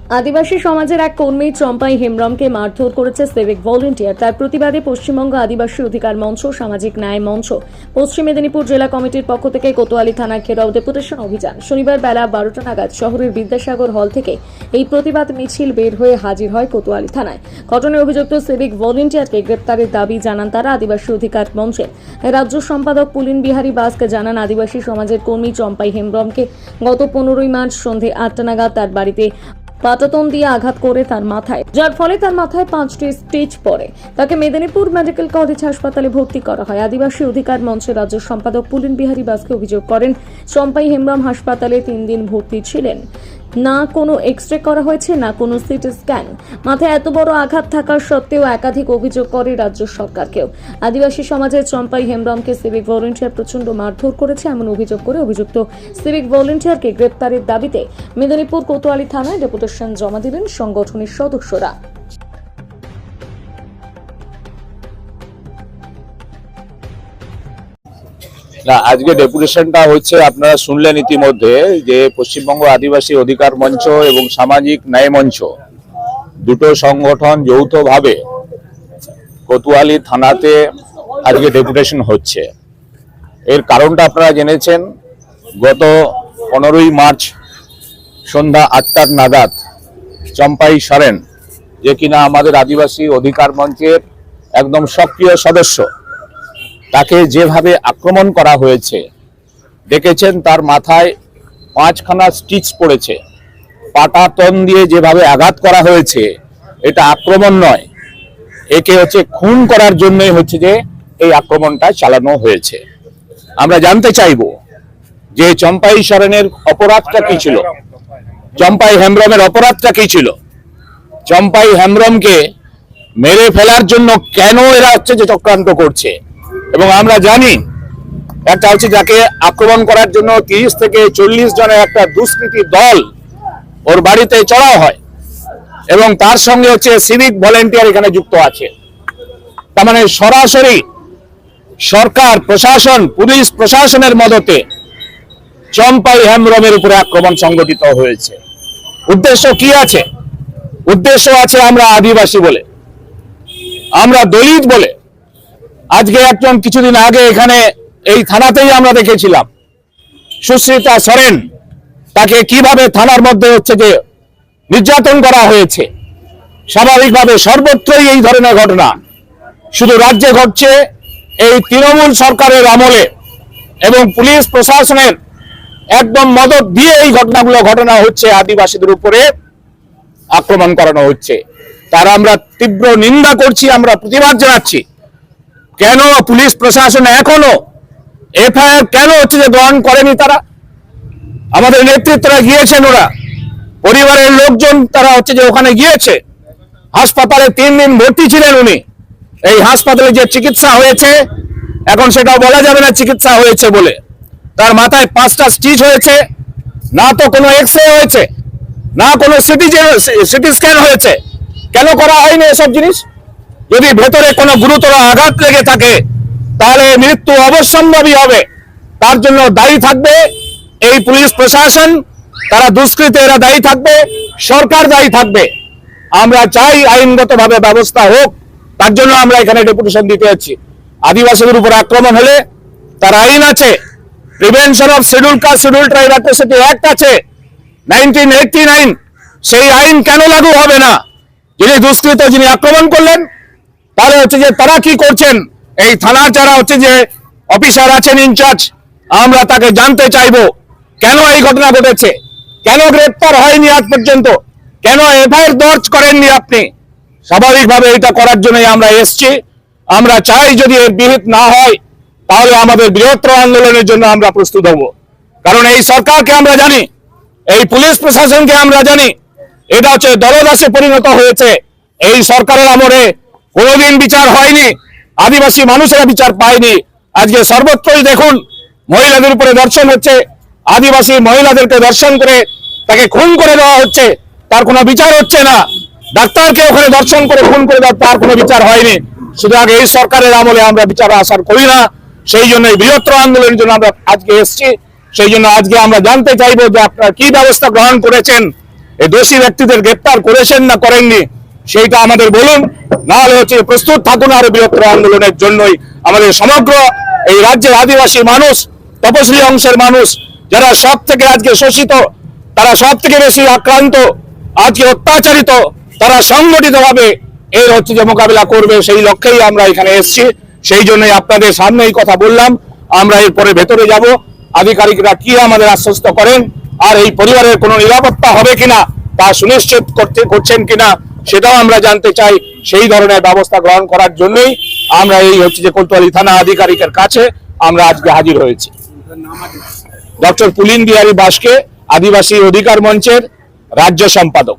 আদিবাসী সমাজের এক কর্মী চম্পাই হেমব্রমকে মারধর করেছে সিভিক ভলেন্টিয়ার। তার প্রতিবাদে পশ্চিমবঙ্গ আদিবাসী অধিকার মঞ্চ, সামাজিক ন্যায় মঞ্চ, পশ্চিম মেদিনীপুর জেলা কমিটির পক্ষ থেকে কোতোয়ালি থানায় ঘেরাও ডেপুটেশন অভিযান। শনিবার বেলা 12টা নাগাদ শহরের বিদ্যাসাগর হল থেকে এই প্রতিবাদ মিছিল বের হয়ে হাজির হয় কোতোয়ালি থানায়। ঘটনায় অভিযুক্ত সিভিক ভলেন্টিয়ারকে গ্রেপ্তারের দাবি জানান তারা। আদিবাসী অধিকার মঞ্চের রাজ্য সম্পাদক পুলিন বিহারী বাসকে জানান, আদিবাসী সমাজের কর্মী চম্পাই হেমব্রমকে গত 15ই মার্চ সন্ধে 8টা নাগাদ তার বাড়িতে পাটাতন দিয়ে আঘাত করে তার মাথায়, যার ফলে তার মাথায় 5টি স্টিচ পড়ে। তাকে মেদিনীপুর মেডিকেল কলেজ হাসপাতালে ভর্তি করা হয়। আদিবাসী অধিকার মঞ্চের রাজ্য সম্পাদক পুলিন বিহারী বাসকে অভিযোগ করেন, চম্পাই হেমব্রম হাসপাতালে 3 দিন ভর্তি ছিলেন। না কোনো এক্সরে করা হয়েছে, না কোনো সিটি স্ক্যান। মাথায় এত বড় আঘাত থাকার সত্ত্বেও একাধিক অভিযোগ করে রাজ্য সরকারকেও। আদিবাসী সমাজের চম্পাই হেমব্রমকে সিভিক ভলেন্টিয়ার প্রচন্ড মারধর করেছে এমন অভিযোগ করে অভিযুক্ত সিভিক ভলেন্টিয়ারকে গ্রেপ্তারের দাবিতে মেদিনীপুর কোতোয়ালি থানায় ডেপুটেশন জমা দিলেন সংগঠনের সদস্যরা। না, আজকে ডেপুটেশনটা হচ্ছে, আপনারা শুনলেন ইতিমধ্যে যে পশ্চিমবঙ্গ আদিবাসী অধিকার মঞ্চ এবং সামাজিক ন্যায় মঞ্চ দুটো সংগঠন যৌথভাবে কোতোয়ালি থানাতে আজকে ডেপুটেশন হচ্ছে। এর কারণটা আপনারা জেনেছেন। গত 15ই মার্চ সন্ধ্যা 8টা নাগাদ চম্পাই সরেন, যে কিনা আমাদের আদিবাসী অধিকার মঞ্চের একদম সক্রিয় সদস্য, তাকে যেভাবে আক্রমণ করা হয়েছে দেখেছেন। তার মাথায় 5খানা স্টিচ পড়েছে। পাটাতন দিয়ে যেভাবে আঘাত করা হয়েছে, এটা আক্রমণ নয়, একে হচ্ছে খুন করার জন্যই হচ্ছে যে এই আক্রমণটা চালানো হয়েছে। আমরা জানতে চাইব যে চম্পাই সরেনের অপরাধটা কি ছিল, চম্পাই হেমব্রমের অপরাধটা কি ছিল, চম্পাই হেমব্রমকে মেরে ফেলার জন্য কেন এরা হচ্ছে যে চক্রান্ত করছে। এবং আমরা জানি একটা হচ্ছে যাকে আক্রমণ করার জন্য 30 থেকে 40 জনের একটা দুষ্কৃতী দল ওর বাড়িতে চড়াও হয় এবং তার সঙ্গে হচ্ছে সিভিক ভলেন্টিয়ার এখানে যুক্ত আছে। তার মানে সরাসরি সরকার প্রশাসন, পুলিশ প্রশাসনের মদতে চম্পাই হেমব্রমের উপরে আক্রমণ সংগঠিত হয়েছে। উদ্দেশ্য কি আছে? উদ্দেশ্য আছে আমরা আদিবাসী বলে, আমরা দলিত বলে। আজকে একজন কিছুদিন আগে এখানে এই থানাতেই আমরা দেখেছিলাম সুশ্রিতা সরেন, তাকে কিভাবে থানার মধ্যে হচ্ছে যে নির্যাতন করা হয়েছে। স্বাভাবিকভাবে সর্বত্রই এই ধরনের ঘটনা শুধু রাজ্যে ঘটছে এই তৃণমূল সরকারের আমলে এবং পুলিশ প্রশাসনের একদম মদত দিয়ে এই ঘটনা হচ্ছে। আদিবাসীদের উপরে আক্রমণ করানো হচ্ছে, তার আমরা তীব্র নিন্দা করছি, আমরা প্রতিবাদ জানাচ্ছি। কেন পুলিশ প্রশাসন এখনো এফআইআর কেন হচ্ছে যে গ্রহণ করেনি? তারা আমাদের নেতৃত্বরা গিয়েছেন, ওরা পরিবারের লোকজন তারা হচ্ছে যে ওখানে গিয়েছে। হাসপাতালে 3 দিন ভর্তি ছিলেন উনি। এই হাসপাতালে যে চিকিৎসা হয়েছে, এখন সেটা বলা যাবে না চিকিৎসা হয়েছে বলে। তার মাথায় 5টা স্টিচ হয়েছে, না তো কোনো এক্সরে হয়েছে, না কোনো সিটি স্ক্যান হয়েছে। কেন করা হয়নি এসব জিনিস? যদি ভেতরে কোনো গুরুতর আঘাত লেগে থাকে তাহলে মৃত্যু অবশ্যম্ভাবী হবে। তার জন্য দায়ী থাকবে এই পুলিশ প্রশাসন, তারা দুষ্কৃতে এরা দায়ী থাকবে, সরকার দায়ী থাকবে। আমরা চাই আইনগতভাবে ব্যবস্থা হোক, তার জন্য আমরা এখানে ডেপুটেশন দিতে যাচ্ছি। আদিবাসীদের উপর আক্রমণ হলে তার আইন আছে, prevention of schedule caste schedule tribe atrocity act আছে 1989। সেই আইন কেন লাগু হবে না? যিনি দুষ্কৃত, যিনি আক্রমণ করলেন, তাহলে হচ্ছে যে তারা কি করছেন? এই থানার যারা হচ্ছে যে অফিসার আছেন ইনচার্জ, আমরা তাকে জানতে চাইবো কেন এই ঘটনা ঘটেছে, কেন গ্রেপ্তার হয়নি আজ পর্যন্ত, কেন এফআইআর দর্জ করেননি আপনি? স্বাভাবিকভাবে এটা করার জন্যই আমরা এসছি। আমরা চাই যদি এর বিহিত না হয় তাহলে আমাদের বৃহত্তর আন্দোলনের জন্য আমরা প্রস্তুত হব। কারণ এই সরকারকে আমরা জানি, এই পুলিশ প্রশাসনকে আমরা জানি, এটা হচ্ছে দলদাসে পরিণত হয়েছে। এই সরকারের আমলে কোনোদিন বিচার হয়নি, আদিবাসী মানুষেরা বিচার পায়নি। আজকে সর্বত্রই দেখুন মহিলাদের উপরে ধর্ষণ হচ্ছে, আদিবাসী মহিলাদেরকে ধর্ষণ করে তাকে খুন করে দেওয়া হচ্ছে, তার কোনো বিচার হচ্ছে না। ডাক্তারকে ওখানে ধর্ষণ করে খুন করে দেওয়া, তার কোনো বিচার হয়নি। সুতরাং এই সরকারের আমলে আমরা বিচার আশা করি না। সেই জন্য বৃহত্তর আন্দোলনের জন্য আমরা আজকে এসেছি। সেই জন্য আজকে আমরা জানতে চাইবো যে আপনারা কি ব্যবস্থা গ্রহণ করেছেন এই দোষী ব্যক্তিদের গ্রেপ্তার করেছেন না করেননি সেইটা আমাদের বলুন, না হলে হচ্ছে প্রস্তুত থাকুন আরো বৃহত্তর আন্দোলনের জন্যই। আমাদের সমগ্র এই রাজ্যের আদিবাসী মানুষ, তপশিলি অংশের মানুষ যারা সব থেকে আজকে শোষিত, তারা সব থেকে বেশি আক্রান্ত, আজকে অত্যাচারিত, তারা সংগঠিতভাবে এর হচ্ছে যে মোকাবিলা করবে, সেই লক্ষ্যেই আমরা এখানে এসেছি। সেই জন্যই আপনাদের সামনে এই কথা বললাম। আমরা এরপরে ভেতরে যাব, আধিকারিকরা কি আমাদের আশ্বস্ত করেন, আর এই পরিবারের কোনো নিরাপত্তা হবে কিনা তা সুনিশ্চিত করছেন কিনা সেটাও আমরা জানতে চাই। সেই ধরনের ব্যবস্থা গ্রহণ করার জন্যই আমরা এই হচ্ছে যে কোতোয়ালি থানা আধিকারিকের কাছে আমরা আজকে হাজির হয়েছি। ডক্টর পুলিন বিহারী বাসকে, আদিবাসী অধিকার মঞ্চের রাজ্য সম্পাদক।